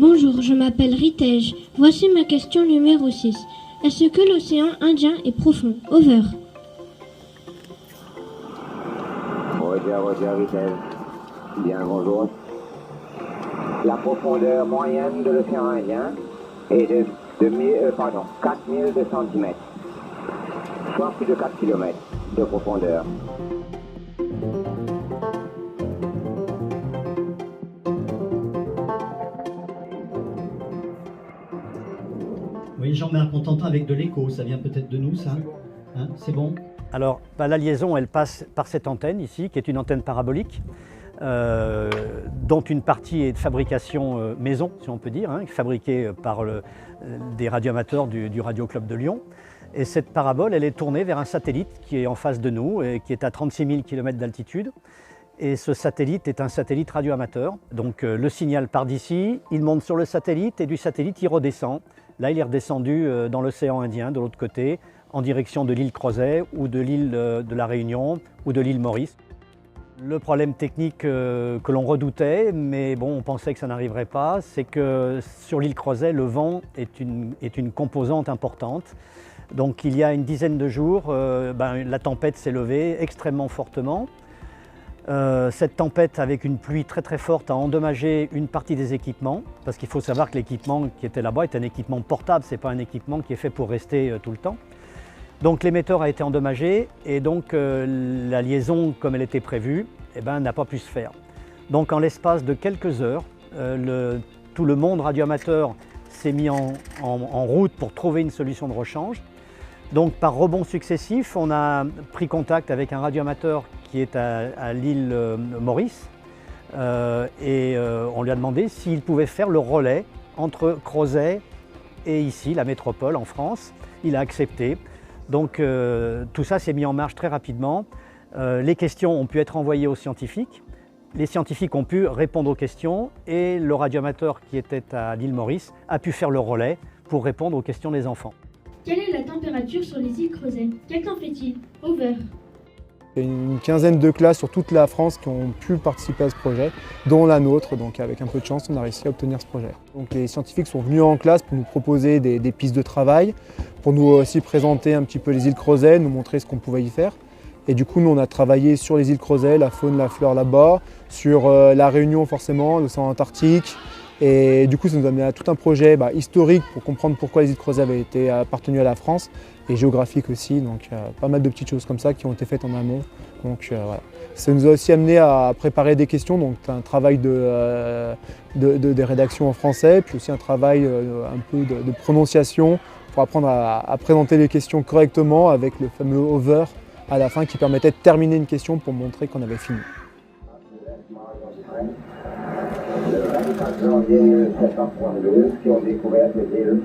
Bonjour, je m'appelle Ritej. Voici ma question numéro 6. Est-ce que l'océan Indien est profond? Over. Roger, Ritej. Bien, bonjour. La profondeur moyenne de l'océan Indien est de 4200 cm, soit plus de 4 km de profondeur. Oui, Jean-Marc, on t'entend avec de l'écho, ça vient peut-être de nous, ça hein, c'est bon? Alors, la liaison, elle passe par cette antenne ici, qui est une antenne parabolique, dont une partie est de fabrication maison, si on peut dire, hein, fabriquée par des radioamateurs du Radio Club de Lyon. Et cette parabole, elle est tournée vers un satellite qui est en face de nous et qui est à 36 000 km d'altitude. Et ce satellite est un satellite radioamateur. Donc le signal part d'ici, il monte sur le satellite et du satellite, il redescend. Là, il est redescendu dans l'océan Indien, de l'autre côté, en direction de l'île Crozet ou de l'île de la Réunion ou de l'île Maurice. Le problème technique que l'on redoutait, mais bon, on pensait que ça n'arriverait pas, c'est que sur l'île Crozet, le vent est une composante importante. Donc il y a une dizaine de jours, la tempête s'est levée extrêmement fortement. Cette tempête avec une pluie très très forte a endommagé une partie des équipements, parce qu'il faut savoir que l'équipement qui était là-bas est un équipement portable, ce n'est pas un équipement qui est fait pour rester tout le temps. Donc l'émetteur a été endommagé et donc la liaison comme elle était prévue n'a pas pu se faire. Donc en l'espace de quelques heures, tout le monde radioamateur s'est mis en route pour trouver une solution de rechange. Donc par rebonds successifs, on a pris contact avec un radioamateur qui est à l'île Maurice et on lui a demandé s'il pouvait faire le relais entre Crozet et ici, la métropole en France. Il a accepté. Donc tout ça s'est mis en marche très rapidement. Les questions ont pu être envoyées aux scientifiques. Les scientifiques ont pu répondre aux questions et le radioamateur qui était à l'île Maurice a pu faire le relais pour répondre aux questions des enfants. Quelle est la température sur les îles Crozet? Quel temps fait-il? Over. Il y a une quinzaine de classes sur toute la France qui ont pu participer à ce projet, dont la nôtre. Donc avec un peu de chance, on a réussi à obtenir ce projet. Donc les scientifiques sont venus en classe pour nous proposer des pistes de travail, pour nous aussi présenter un petit peu les îles Crozet, nous montrer ce qu'on pouvait y faire. Et du coup, nous, on a travaillé sur les îles Crozet, la faune, la flore là-bas, sur la Réunion forcément, l'océan Antarctique. Et du coup, ça nous a amené à tout un projet historique pour comprendre pourquoi les îles Crozet avaient été appartenues à la France, et géographique aussi, donc pas mal de petites choses comme ça qui ont été faites en amont. Donc voilà. Ça nous a aussi amené à préparer des questions, donc un travail des rédactions en français, puis aussi un travail un peu de prononciation pour apprendre à présenter les questions correctement avec le fameux over à la fin qui permettait de terminer une question pour montrer qu'on avait fini. Le 24 janvier 1732, qui ont découvert ces îles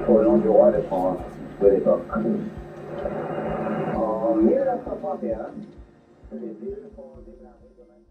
au nom du roi de France de l'époque. En 1931, les îles sont déclarées comme